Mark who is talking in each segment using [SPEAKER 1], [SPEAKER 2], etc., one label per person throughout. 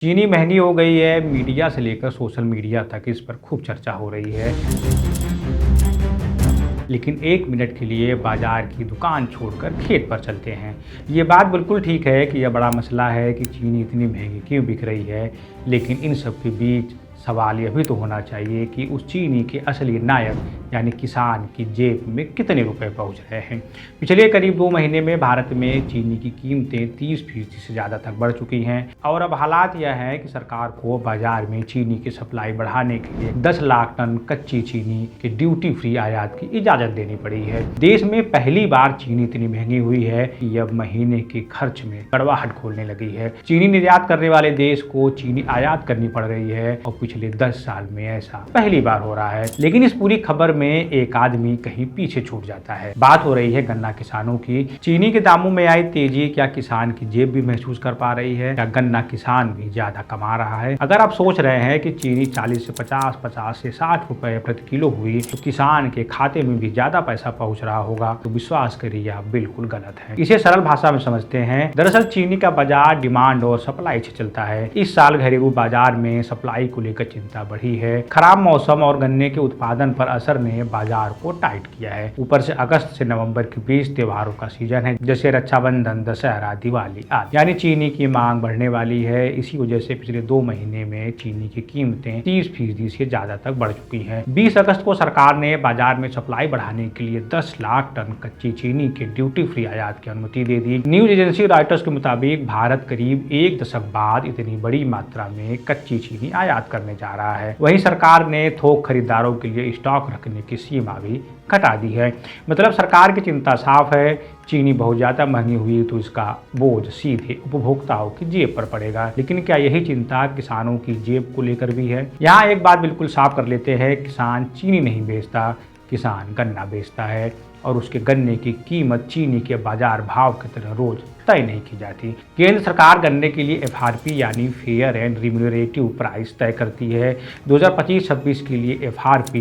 [SPEAKER 1] चीनी महंगी हो गई है, मीडिया से लेकर सोशल मीडिया तक इस पर खूब चर्चा हो रही है। लेकिन 1 मिनट के लिए बाजार की दुकान छोड़कर खेत पर चलते हैं। ये बात बिल्कुल ठीक है कि यह बड़ा मसला है कि चीनी इतनी महंगी क्यों बिक रही है, लेकिन इन सब के बीच सवाल यह भी तो होना चाहिए कि उस चीनी के असली नायक यानी किसान की जेब में कितने रुपए पहुंच रहे हैं। पिछले करीब 2 महीने में भारत में चीनी की कीमतें 30% से ज़्यादा तक बढ़ चुकी हैं और अब हालात यह है कि सरकार को बाजार में चीनी की सप्लाई बढ़ाने के लिए 10 लाख टन कच्ची चीनी के ड्यूटी फ्री आयात की इजाज़त देनी पड़ी है। देश में पहली बार चीनी इतनी महंगी हुई है कि अब महीने के खर्च में कड़वाहट खोलने लगी है। चीनी निर्यात करने वाले देश को चीनी आयात करनी पड़ रही है और पिछले 10 साल में ऐसा पहली बार हो रहा है। लेकिन इस पूरी खबर में एक आदमी कहीं पीछे छूट जाता है। बात हो रही है गन्ना किसानों की। चीनी के दामों में आई तेजी क्या किसान की जेब भी महसूस कर पा रही है? क्या गन्ना किसान भी ज्यादा कमा रहा है? अगर आप सोच रहे हैं कि चीनी 40 से 50, 50 से 60 रुपए प्रति किलो हुई तो किसान के खाते में भी ज्यादा पैसा पहुंच रहा होगा, तो विश्वास करिए आप बिल्कुल गलत है। इसे सरल भाषा में समझते हैं। दरअसल चीनी का बाजार डिमांड और सप्लाई से चलता है। इस साल घरेलू बाजार में सप्लाई को लेकर चिंता बढ़ी है। खराब मौसम और गन्ने के उत्पादन पर असर ने बाजार को टाइट किया है। ऊपर से अगस्त से नवंबर के बीच त्योहारों का सीजन है, जैसे रक्षाबंधन, दशहरा, दिवाली आदि, यानी चीनी की मांग बढ़ने वाली है। इसी वजह से पिछले 2 महीने में चीनी की कीमतें 30% से ज्यादा तक बढ़ चुकी हैं। 20 अगस्त को सरकार ने बाजार में सप्लाई बढ़ाने के लिए 10 लाख टन कच्ची चीनी के ड्यूटी फ्री आयात की अनुमति दे दी। न्यूज एजेंसी रॉयटर्स के मुताबिक भारत करीब 1 दशक बाद इतनी बड़ी मात्रा में कच्ची चीनी आयात करने जा रहा है। वहीं सरकार ने थोक खरीदारों के लिए स्टॉक रखने की सीमा भी घटा दी है। मतलब सरकार की चिंता साफ है, चीनी बहुत ज़्यादा महंगी हुई तो इसका बोझ सीधे उपभोक्ताओं की जेब पर पड़ेगा। लेकिन क्या यही चिंता किसानों की जेब को लेकर भी है? यहाँ एक बात बिल्कुल साफ कर लेते हैं, किसान चीनी नहीं बेचता, किसान गन्ना बेचता है और उसके गन्ने की कीमत चीनी के बाजार भाव की तरह रोज तय नहीं की जाती। केंद्र सरकार गन्ने के लिए FRP यानी फेयर एंड रिम्यूनरेटिव प्राइस तय करती है। 2025-26 के लिए FRP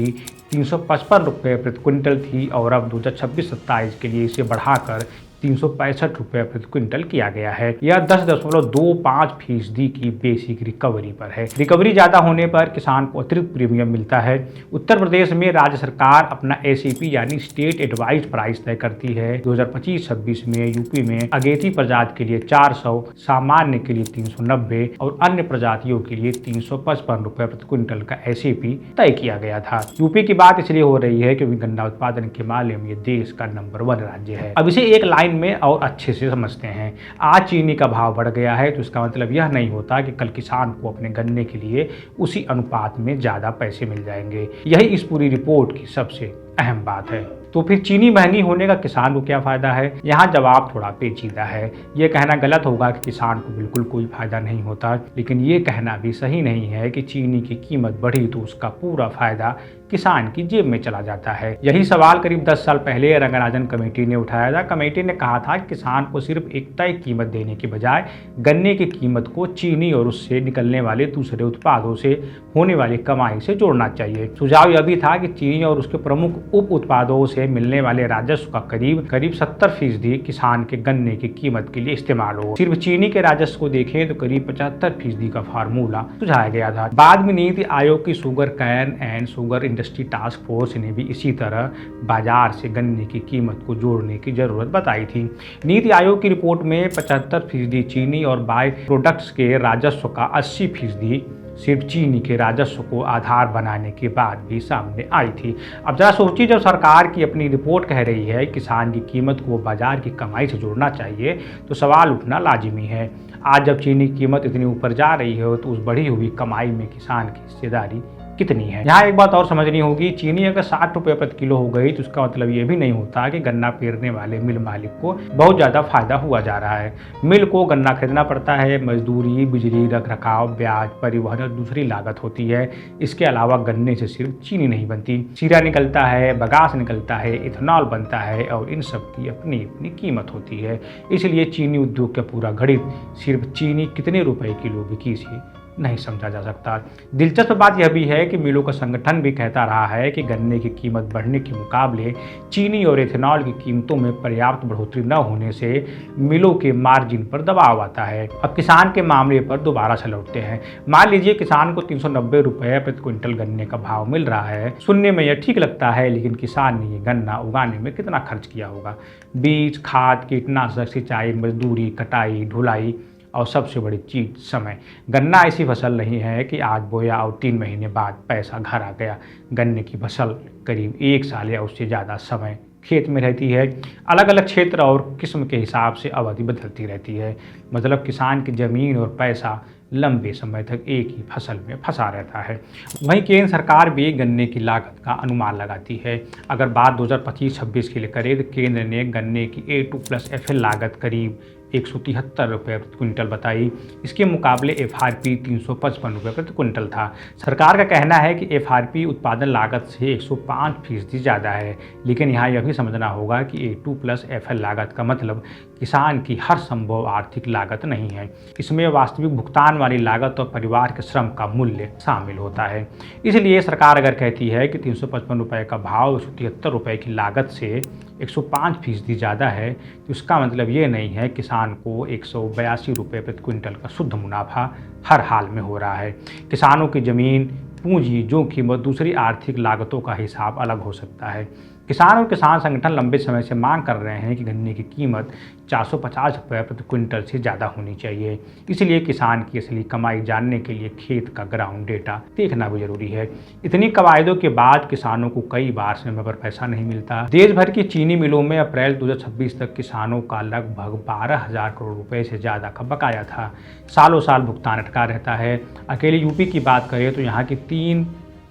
[SPEAKER 1] 355 रुपये प्रति क्विंटल थी और अब 2026-27 के लिए इसे बढ़ाकर 365 रुपये प्रति क्विंटल किया गया है। यह 10.25% की बेसिक रिकवरी पर है। रिकवरी ज्यादा होने पर किसान को अतिरिक्त प्रीमियम मिलता है। उत्तर प्रदेश में राज्य सरकार अपना ACP यानी स्टेट एडवाइज्ड प्राइस तय करती है। 2025-26 में यूपी में अगेती प्रजाति के लिए 400, सामान्य के लिए 390 और अन्य प्रजातियों के लिए 355 रुपये प्रति क्विंटल का ACP तय किया गया था। यूपी की बात इसलिए हो रही है क्योंकि गन्ना उत्पादन के मामले में देश का नंबर 1 राज्य है। अब इसे एक लाइन में और अच्छे से समझते हैं। आज चीनी का भाव बढ़ गया है तो इसका मतलब यह नहीं होता कि कल किसान को अपने गन्ने के लिए उसी अनुपात में ज्यादा पैसे मिल जाएंगे। यही इस पूरी रिपोर्ट की सबसे अहम बात है। तो फिर चीनी महंगी होने का किसान को क्या फायदा है? यहाँ जवाब थोड़ा पेचीदा है। ये कहना गलत होगा कि किसान को बिल्कुल कोई फायदा नहीं होता, लेकिन ये कहना भी सही नहीं है कि चीनी की कीमत बढ़ी तो उसका पूरा फायदा किसान की जेब में चला जाता है। यही सवाल करीब 10 साल पहले रंगराजन कमेटी ने उठाया था। कमेटी ने कहा था कि किसान को सिर्फ एक तय कीमत देने के बजाय गन्ने की कीमत को चीनी और उससे निकलने वाले दूसरे उत्पादों से होने वाली कमाई से जोड़ना चाहिए। सुझाव यह भी था कि चीनी और उसके प्रमुख उप उत्पादों से मिलने वाले राजस्व का करीब 70% किसान के गन्ने की कीमत के लिए इस्तेमाल हो। सिर्फ चीनी के राजस्व को देखें तो करीब 75% का फार्मूला सुझाया गया था। बाद में नीति आयोग की sugar cane and sugar industry task force ने भी इसी तरह बाजार से गन्ने की कीमत को जोड़ने की जरूरत बताई थी। नीति आयोग की रिपोर्ट में 75% चीनी और बाय प्रोडक्ट्स के राजस्व का 80% सिर्फ चीनी के राजस्व को आधार बनाने के बाद भी सामने आई थी। अब जरा सोचिए, जब सरकार की अपनी रिपोर्ट कह रही है किसान की कीमत को बाजार की कमाई से जोड़ना चाहिए तो सवाल उठना लाजिमी है। आज जब चीनी की कीमत इतनी ऊपर जा रही है तो उस बढ़ी हुई कमाई में किसान की हिस्सेदारी कितनी है? यहाँ एक बात और समझनी होगी, चीनी अगर 60 रुपये प्रति किलो हो गई तो उसका मतलब ये भी नहीं होता कि गन्ना पेरने वाले मिल मालिक को बहुत ज़्यादा फायदा हुआ जा रहा है। मिल को गन्ना खरीदना पड़ता है, मजदूरी, बिजली, रख रखाव, ब्याज, परिवहन और दूसरी लागत होती है। इसके अलावा गन्ने से सिर्फ चीनी नहीं बनती, शीरा निकलता है, बगास निकलता है, इथेनॉल बनता है और इन सब की अपनी अपनी कीमत होती है। इसलिए चीनी उद्योग का पूरा गणित सिर्फ चीनी कितने रुपए किलो बिकी से नहीं समझा जा सकता। दिलचस्प बात यह भी है कि मिलों का संगठन भी कहता रहा है कि गन्ने की कीमत बढ़ने के मुकाबले चीनी और एथेनॉल की कीमतों में पर्याप्त बढ़ोतरी न होने से मिलों के मार्जिन पर दबाव आता है। अब किसान के मामले पर दोबारा से लौटते हैं। मान लीजिए किसान को 390 रुपये प्रति क्विंटल गन्ने का भाव मिल रहा है। सुनने में यह ठीक लगता है, लेकिन किसान ने ये गन्ना उगाने में कितना खर्च किया होगा? बीज, खाद, कीटनाशक, सिंचाई, मजदूरी, कटाई, ढुलाई और सबसे बड़ी चीज समय। गन्ना ऐसी फसल नहीं है कि आज बोया और 3 महीने बाद पैसा घर आ गया। गन्ने की फसल करीब 1 साल या उससे ज़्यादा समय खेत में रहती है। अलग अलग क्षेत्र और किस्म के हिसाब से अवधि बदलती रहती है। मतलब किसान की ज़मीन और पैसा लंबे समय तक एक ही फसल में फंसा रहता है। वहीं केंद्र सरकार भी गन्ने की लागत का अनुमान लगाती है। अगर बात 2025-26 के लिए करें तो केंद्र ने गन्ने की A2+FL लागत करीब 173 रुपये प्रति क्विंटल बताई। इसके मुकाबले FRP 355 रुपये प्रति क्विंटल था। सरकार का कहना है कि FRP उत्पादन लागत से 105% ज़्यादा है, लेकिन यहाँ यह भी समझना होगा कि A2+FL लागत का मतलब किसान की हर संभव आर्थिक लागत नहीं है। इसमें वास्तविक भुगतान वाली लागत और परिवार के श्रम का मूल्य शामिल होता है। इसलिए सरकार अगर कहती है कि 355 रुपये का भाव 173 रुपये की लागत से 105% ज़्यादा है, तो इसका मतलब ये नहीं है किसान को 182 रुपये प्रति क्विंटल का शुद्ध मुनाफा हर हाल में हो रहा है। किसानों की ज़मीन, पूंजी, जोखिम और दूसरी आर्थिक लागतों का हिसाब अलग हो सकता है। किसान और किसान संगठन लंबे समय से मांग कर रहे हैं कि गन्ने की कीमत 450 रुपये प्रति क्विंटल से ज़्यादा होनी चाहिए। इसलिए किसान की असली कमाई जानने के लिए खेत का ग्राउंड डेटा देखना भी जरूरी है। इतनी कवायदों के बाद किसानों को कई बार समय पर पैसा नहीं मिलता। देश भर की चीनी मिलों में अप्रैल 2026 तक किसानों का लगभग 12,000 करोड़ रुपए से ज़्यादा का बकाया था। सालों साल भुगतान अटका रहता है। अकेले यूपी की बात करें तो यहाँ की 3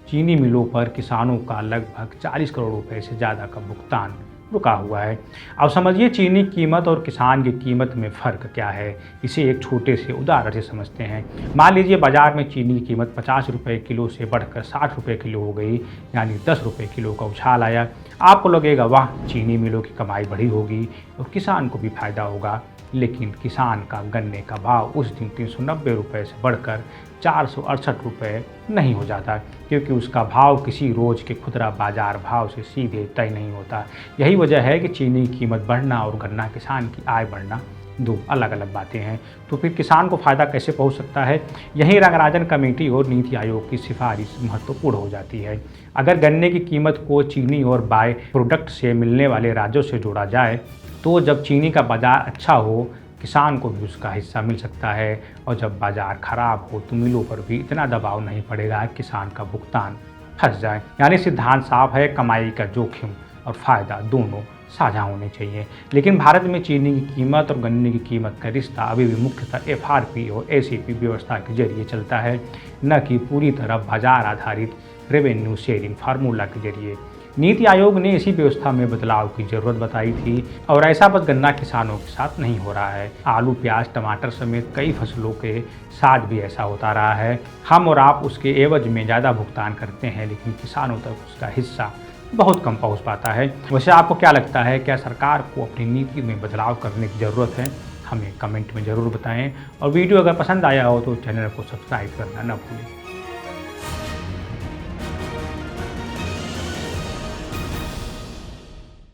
[SPEAKER 1] चीनी मिलों पर किसानों का लगभग 40 करोड़ रुपए से ज़्यादा का भुगतान रुका हुआ है। अब समझिए चीनी कीमत और किसान की कीमत में फ़र्क क्या है। इसे एक छोटे से उदाहरण से समझते हैं। मान लीजिए बाजार में चीनी की कीमत 50 रुपये किलो से बढ़कर 60 रुपये किलो हो गई, यानी 10 रुपये किलो का उछाल आया। आपको लगेगा वाह, चीनी मिलों की कमाई बढ़ी होगी और किसान को भी फायदा होगा। लेकिन किसान का गन्ने का भाव उस दिन 390 रुपये से बढ़कर 468 रुपये नहीं हो जाता, क्योंकि उसका भाव किसी रोज़ के खुदरा बाजार भाव से सीधे तय नहीं होता। यही वजह है कि चीनी की कीमत बढ़ना और गन्ना किसान की आय बढ़ना दो अलग अलग बातें हैं। तो फिर किसान को फ़ायदा कैसे पहुंच सकता है? यहीं रंगराजन कमेटी और नीति आयोग की सिफारिश महत्वपूर्ण हो जाती है। अगर गन्ने की कीमत को चीनी और बाय प्रोडक्ट से मिलने वाले राज्यों से जोड़ा जाए तो जब चीनी का बाजार अच्छा हो, किसान को भी उसका हिस्सा मिल सकता है, और जब बाजार खराब हो तो मिलों पर भी इतना दबाव नहीं पड़ेगा कि किसान का भुगतान फंस जाए। यानी सिद्धांत साफ है, कमाई का जोखिम और फ़ायदा दोनों साझा होने चाहिए। लेकिन भारत में चीनी की कीमत और गन्ने की कीमत का रिश्ता अभी भी मुख्यतः FRP और ACP व्यवस्था के जरिए चलता है, न कि पूरी तरह बाजार आधारित रेवेन्यू शेयरिंग फार्मूला के जरिए। नीति आयोग ने इसी व्यवस्था में बदलाव की जरूरत बताई थी, और ऐसा बस गन्ना किसानों के साथ नहीं हो रहा है। आलू, प्याज, टमाटर समेत कई फसलों के साथ भी ऐसा होता रहा है। हम और आप उसके एवज में ज़्यादा भुगतान करते हैं, लेकिन किसानों तक उसका हिस्सा बहुत कम पहुंच पाता है। वैसे आपको क्या लगता है, क्या सरकार को अपनी नीति में बदलाव करने की ज़रूरत है? हमें कमेंट में ज़रूर बताएं, और वीडियो अगर पसंद आया हो तो चैनल को सब्सक्राइब करना न भूलें।